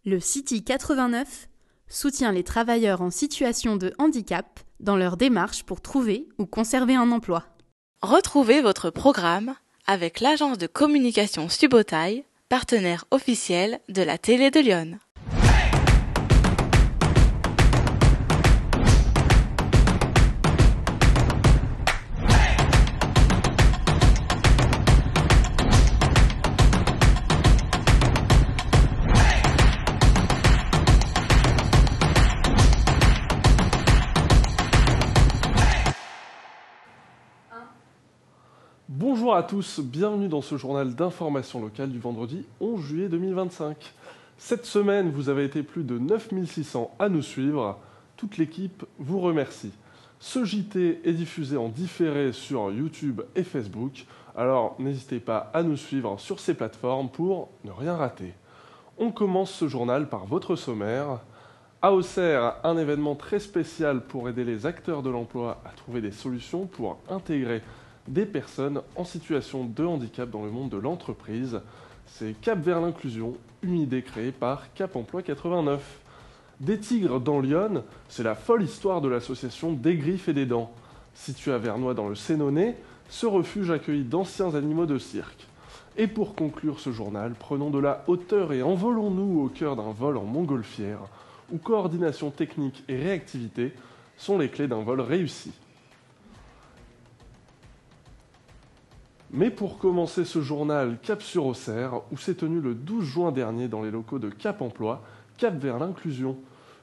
Le City 89 soutient les travailleurs en situation de handicap dans leur démarche pour trouver ou conserver un emploi. Retrouvez votre programme avec l'agence de communication Subotaï, partenaire officiel de la télé de Lyon. Bonjour à tous, bienvenue dans ce journal d'information locale du vendredi 11 juillet 2025. Cette semaine, vous avez été plus de 9600 à nous suivre. Toute l'équipe vous remercie. Ce JT est diffusé en différé sur YouTube et Facebook, alors n'hésitez pas à nous suivre sur ces plateformes pour ne rien rater. On commence ce journal par votre sommaire. À Auxerre, un événement très spécial pour aider les acteurs de l'emploi à trouver des solutions pour intégrer des personnes en situation de handicap dans le monde de l'entreprise. C'est Cap vers l'inclusion, une idée créée par Cap Emploi 89. Des tigres dans Lyon, c'est la folle histoire de l'association Des Griffes et des Dents. Située à Vernois dans le Sénonais, ce refuge accueille d'anciens animaux de cirque. Et pour conclure ce journal, prenons de la hauteur et envolons-nous au cœur d'un vol en montgolfière, où coordination technique et réactivité sont les clés d'un vol réussi. Mais pour commencer ce journal, cap sur Auxerre, où s'est tenu le 12 juin dernier dans les locaux de Cap Emploi, Cap vers l'inclusion.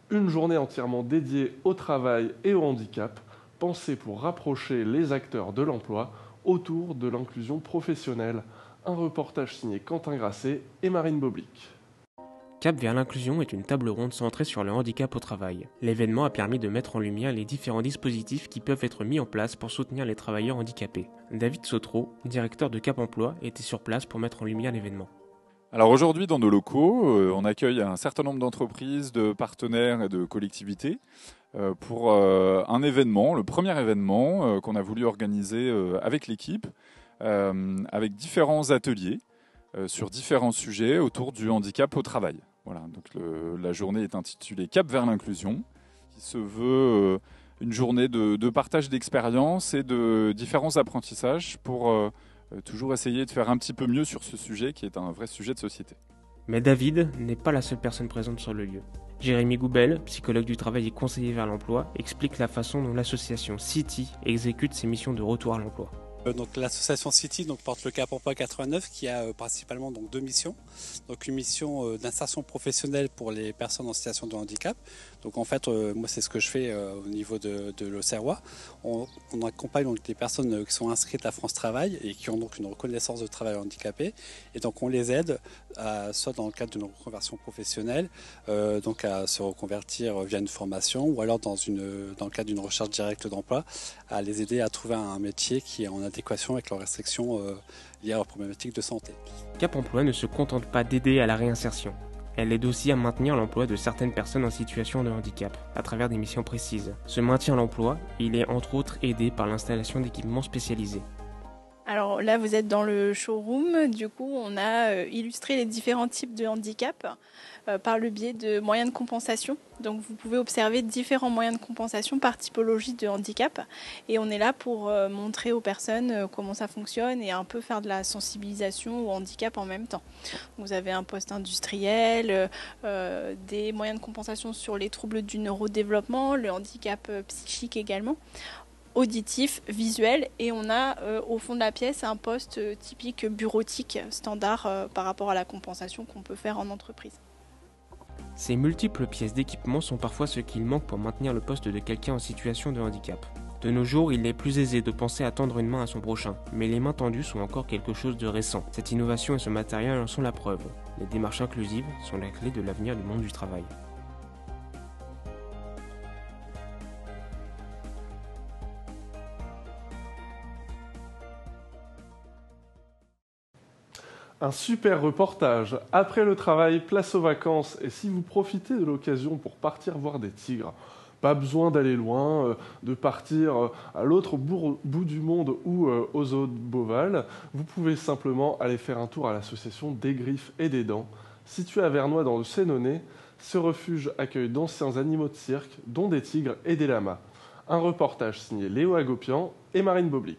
Une journée entièrement dédiée au travail et au handicap, pensée pour rapprocher les acteurs de l'emploi autour de l'inclusion professionnelle. Un reportage signé Quentin Grasset et Marine Boblic. Cap vers l'inclusion est une table ronde centrée sur le handicap au travail. L'événement a permis de mettre en lumière les différents dispositifs qui peuvent être mis en place pour soutenir les travailleurs handicapés. David Sautreau, directeur de Cap Emploi, était sur place pour mettre en lumière l'événement. Alors aujourd'hui, dans nos locaux, on accueille un certain nombre d'entreprises, de partenaires et de collectivités pour un événement, le premier événement qu'on a voulu organiser avec l'équipe, avec différents ateliers sur différents sujets autour du handicap au travail. Voilà, donc la journée est intitulée Cap vers l'inclusion, qui se veut une journée de partage d'expériences et de différents apprentissages pour toujours essayer de faire un petit peu mieux sur ce sujet qui est un vrai sujet de société. Mais David n'est pas la seule personne présente sur le lieu. Jérémy Goubel, psychologue du travail et conseiller vers l'emploi, explique la façon dont l'association City exécute ses missions de retour à l'emploi. Donc l'association City porte le Cap Emploi 89 qui a principalement deux missions. Donc une mission d'insertion professionnelle pour les personnes en situation de handicap. Donc en fait moi c'est ce que je fais au niveau de l'Auxerrois. On accompagne donc des personnes qui sont inscrites à France Travail et qui ont donc une reconnaissance de travail handicapé. Et donc on les aide soit dans le cadre d'une reconversion professionnelle, donc à se reconvertir via une formation ou alors dans le cadre d'une recherche directe d'emploi, à les aider à trouver un métier qui est en adéquation avec leurs restrictions liées à leurs problématiques de santé. Cap Emploi ne se contente pas d'aider à la réinsertion. Elle aide aussi à maintenir l'emploi de certaines personnes en situation de handicap, à travers des missions précises. Ce maintien à l'emploi, il est entre autres aidé par l'installation d'équipements spécialisés. Alors là, vous êtes dans le showroom. Du coup, on a illustré les différents types de handicap par le biais de moyens de compensation. Donc vous pouvez observer différents moyens de compensation par typologie de handicap. Et on est là pour montrer aux personnes comment ça fonctionne et un peu faire de la sensibilisation au handicap en même temps. Vous avez un poste industriel, des moyens de compensation sur les troubles du neurodéveloppement, le handicap psychique également, auditif, visuel, et on a au fond de la pièce un poste typique bureautique standard par rapport à la compensation qu'on peut faire en entreprise. Ces multiples pièces d'équipement sont parfois ce qu'il manque pour maintenir le poste de quelqu'un en situation de handicap. De nos jours, il est plus aisé de penser à tendre une main à son prochain, mais les mains tendues sont encore quelque chose de récent. Cette innovation et ce matériel en sont la preuve. Les démarches inclusives sont la clé de l'avenir du monde du travail. Un super reportage. Après le travail, place aux vacances. Et si vous profitez de l'occasion pour partir voir des tigres, pas besoin d'aller loin, de partir à l'autre bout du monde ou aux zoo de Beauval. Vous pouvez simplement aller faire un tour à l'association Des Griffes et des Dents. Situé à Vernois dans le Sénonais, ce refuge accueille d'anciens animaux de cirque, dont des tigres et des lamas. Un reportage signé Léo Agopian et Marine Boblic.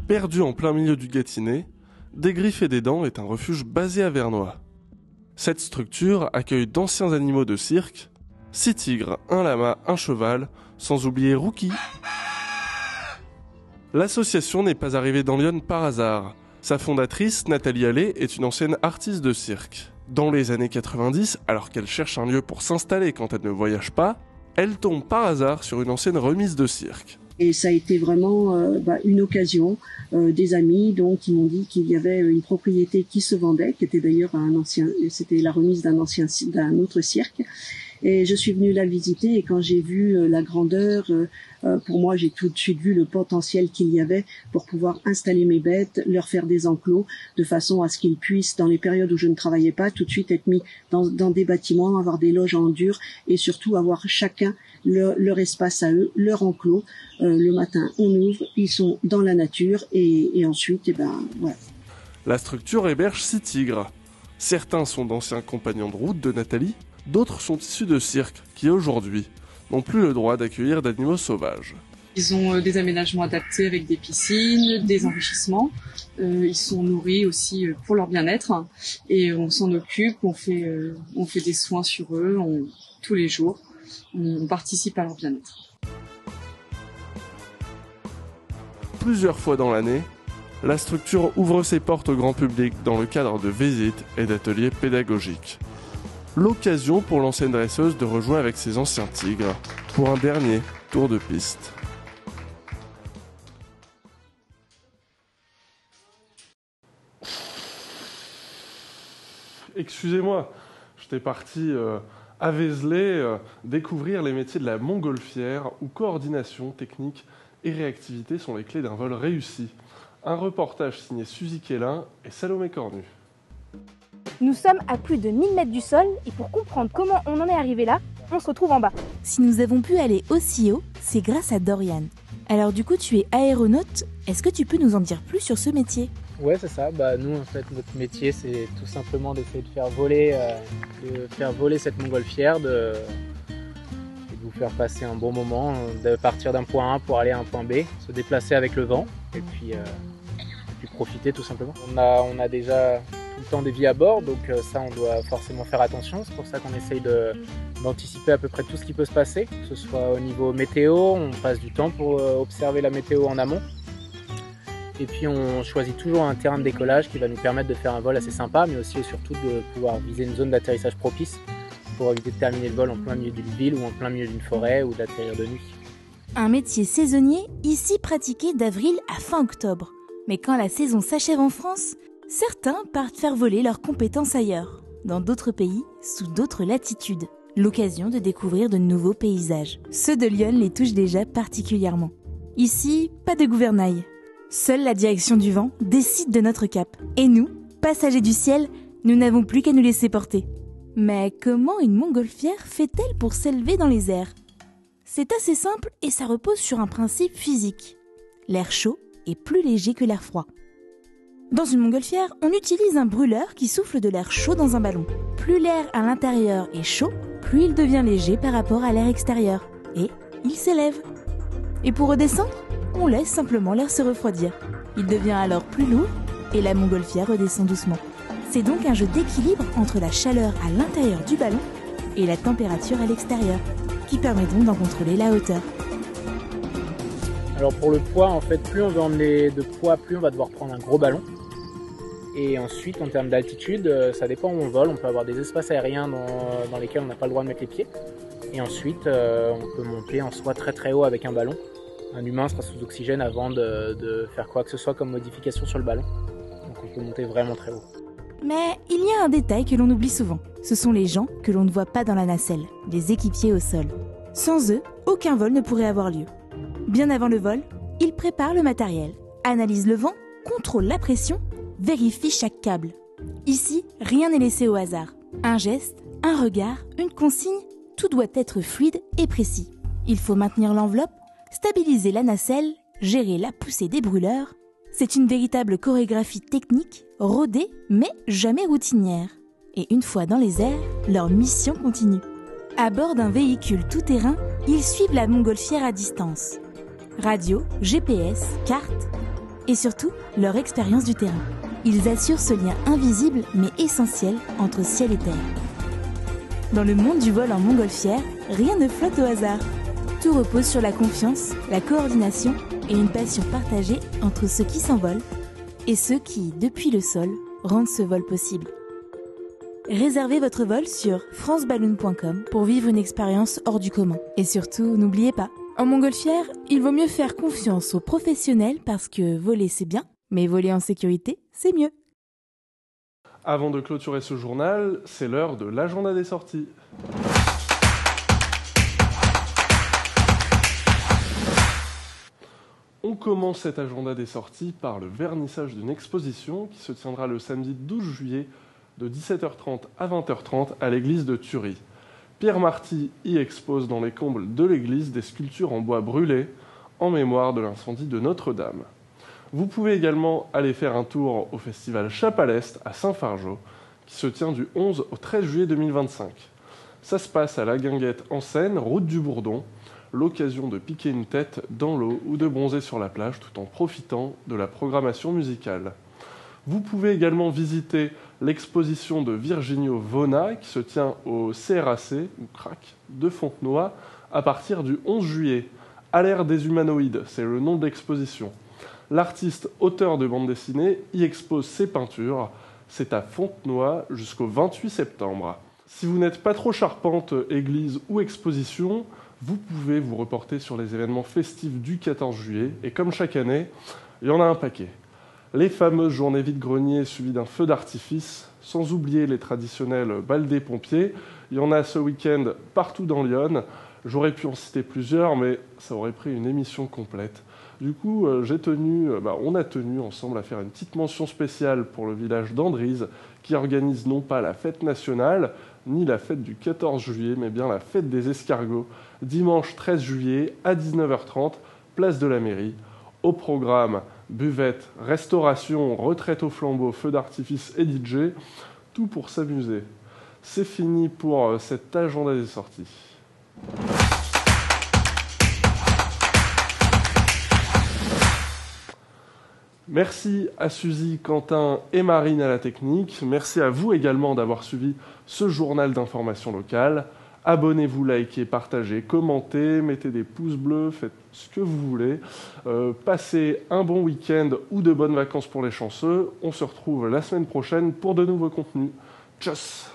Perdu en plein milieu du Gâtinais, Des Griffes et des Dents est un refuge basé à Vernois. Cette structure accueille d'anciens animaux de cirque, 6 tigres, un lama, un cheval, sans oublier Rookie. L'association n'est pas arrivée dans Lyon par hasard. Sa fondatrice, Nathalie Allais, est une ancienne artiste de cirque. Dans les années 90, alors qu'elle cherche un lieu pour s'installer quand elle ne voyage pas, elle tombe par hasard sur une ancienne remise de cirque. Et ça a été vraiment une occasion. Des amis donc qui m'ont dit qu'il y avait une propriété qui se vendait, qui était d'ailleurs c'était la remise d'un autre cirque. Et je suis venue la visiter et quand j'ai vu la grandeur, pour moi j'ai tout de suite vu le potentiel qu'il y avait pour pouvoir installer mes bêtes, leur faire des enclos, de façon à ce qu'ils puissent, dans les périodes où je ne travaillais pas, tout de suite être mis dans des bâtiments, avoir des loges en dur et surtout avoir chacun leur espace à eux, leur enclos. Le matin, on ouvre, ils sont dans la nature et ensuite, voilà. La structure héberge 6 tigres. Certains sont d'anciens compagnons de route de Nathalie, d'autres sont issus de cirques qui, aujourd'hui, n'ont plus le droit d'accueillir d'animaux sauvages. Ils ont des aménagements adaptés avec des piscines, des enrichissements. Ils sont nourris aussi pour leur bien-être et on s'en occupe, on fait des soins sur eux tous les jours. On participe à leur bien-être. Plusieurs fois dans l'année, la structure ouvre ses portes au grand public dans le cadre de visites et d'ateliers pédagogiques. L'occasion pour l'ancienne dresseuse de rejouer avec ses anciens tigres pour un dernier tour de piste. Excusez-moi, j'étais parti à Vézelay découvrir les métiers de la montgolfière où coordination, technique et réactivité sont les clés d'un vol réussi. Un reportage signé Suzy Quélin et Salomé Cornu. Nous sommes à plus de 1000 mètres du sol et pour comprendre comment on en est arrivé là, on se retrouve en bas. Si nous avons pu aller aussi haut, c'est grâce à Dorian. Alors du coup, tu es aéronaute, est-ce que tu peux nous en dire plus sur ce métier ? Ouais, c'est ça. Nous, en fait, notre métier, c'est tout simplement d'essayer de faire voler cette montgolfière, de vous faire passer un bon moment, de partir d'un point A pour aller à un point B, se déplacer avec le vent et puis profiter tout simplement. On a déjà tout le temps des vies à bord, donc ça, on doit forcément faire attention. C'est pour ça qu'on essaye d'anticiper à peu près tout ce qui peut se passer, que ce soit au niveau météo, on passe du temps pour observer la météo en amont. Et puis on choisit toujours un terrain de décollage qui va nous permettre de faire un vol assez sympa, mais aussi et surtout de pouvoir viser une zone d'atterrissage propice pour éviter de terminer le vol en plein milieu d'une ville ou en plein milieu d'une forêt ou d'atterrir de nuit. Un métier saisonnier, ici pratiqué d'avril à fin octobre. Mais quand la saison s'achève en France, certains partent faire voler leurs compétences ailleurs, dans d'autres pays, sous d'autres latitudes. L'occasion de découvrir de nouveaux paysages. Ceux de Lyon les touchent déjà particulièrement. Ici, pas de gouvernail. Seule la direction du vent décide de notre cap. Et nous, passagers du ciel, nous n'avons plus qu'à nous laisser porter. Mais comment une montgolfière fait-elle pour s'élever dans les airs ? C'est assez simple et ça repose sur un principe physique. L'air chaud est plus léger que l'air froid. Dans une montgolfière, on utilise un brûleur qui souffle de l'air chaud dans un ballon. Plus l'air à l'intérieur est chaud, plus il devient léger par rapport à l'air extérieur. Et il s'élève. Et pour redescendre, on laisse simplement l'air se refroidir. Il devient alors plus lourd et la montgolfière redescend doucement. C'est donc un jeu d'équilibre entre la chaleur à l'intérieur du ballon et la température à l'extérieur, qui permet donc d'en contrôler la hauteur. Alors pour le poids, en fait, plus on veut emmener de poids, plus on va devoir prendre un gros ballon. Et ensuite, en termes d'altitude, ça dépend où on vole. On peut avoir des espaces aériens dans lesquels on n'a pas le droit de mettre les pieds. Et ensuite, on peut monter en soi très très haut avec un ballon. Un humain sera sous oxygène avant de faire quoi que ce soit comme modification sur le ballon. Donc on peut monter vraiment très haut. Mais il y a un détail que l'on oublie souvent. Ce sont les gens que l'on ne voit pas dans la nacelle, les équipiers au sol. Sans eux, aucun vol ne pourrait avoir lieu. Bien avant le vol, ils préparent le matériel, analysent le vent, contrôlent la pression, vérifient chaque câble. Ici, rien n'est laissé au hasard. Un geste, un regard, une consigne, tout doit être fluide et précis. Il faut maintenir l'enveloppe stabiliser la nacelle, gérer la poussée des brûleurs. C'est une véritable chorégraphie technique, rodée mais jamais routinière. Et une fois dans les airs, leur mission continue. À bord d'un véhicule tout-terrain, ils suivent la montgolfière à distance. Radio, GPS, cartes et surtout leur expérience du terrain. Ils assurent ce lien invisible mais essentiel entre ciel et terre. Dans le monde du vol en montgolfière, rien ne flotte au hasard. Tout repose sur la confiance, la coordination et une passion partagée entre ceux qui s'envolent et ceux qui, depuis le sol, rendent ce vol possible. Réservez votre vol sur franceballoon.com pour vivre une expérience hors du commun. Et surtout, n'oubliez pas, en montgolfière, il vaut mieux faire confiance aux professionnels parce que voler c'est bien, mais voler en sécurité, c'est mieux. Avant de clôturer ce journal, c'est l'heure de l'agenda des sorties. On commence cet agenda des sorties par le vernissage d'une exposition qui se tiendra le samedi 12 juillet de 17h30 à 20h30 à l'église de Thury. Pierre Marty y expose dans les combles de l'église des sculptures en bois brûlé en mémoire de l'incendie de Notre-Dame. Vous pouvez également aller faire un tour au festival Chapalest à Saint-Fargeau qui se tient du 11 au 13 juillet 2025. Ça se passe à la Guinguette en Seine, route du Bourdon, l'occasion de piquer une tête dans l'eau ou de bronzer sur la plage tout en profitant de la programmation musicale. Vous pouvez également visiter l'exposition de Virginio Vona qui se tient au CRAC, ou CRAC, de Fontenoy à partir du 11 juillet. À l'ère des humanoïdes, c'est le nom de l'exposition. L'artiste auteur de bande dessinée y expose ses peintures. C'est à Fontenoy jusqu'au 28 septembre. Si vous n'êtes pas trop charpente, église ou exposition, vous pouvez vous reporter sur les événements festifs du 14 juillet. Et comme chaque année, il y en a un paquet. Les fameuses journées vide-grenier suivies d'un feu d'artifice, sans oublier les traditionnels bals des pompiers. Il y en a ce week-end partout dans Lyon. J'aurais pu en citer plusieurs, mais ça aurait pris une émission complète. Du coup, on a tenu ensemble à faire une petite mention spéciale pour le village d'Andrize, qui organise non pas la fête nationale, ni la fête du 14 juillet, mais bien la fête des escargots, dimanche 13 juillet à 19h30, place de la mairie. Au programme, buvette, restauration, retraite au flambeau, feu d'artifice et DJ, tout pour s'amuser. C'est fini pour cet agenda des sorties. Merci à Suzy, Quentin et Marine à la technique. Merci à vous également d'avoir suivi ce journal d'information locale. Abonnez-vous, likez, partagez, commentez, mettez des pouces bleus, faites ce que vous voulez. Passez un bon week-end ou de bonnes vacances pour les chanceux. On se retrouve la semaine prochaine pour de nouveaux contenus. Tchuss!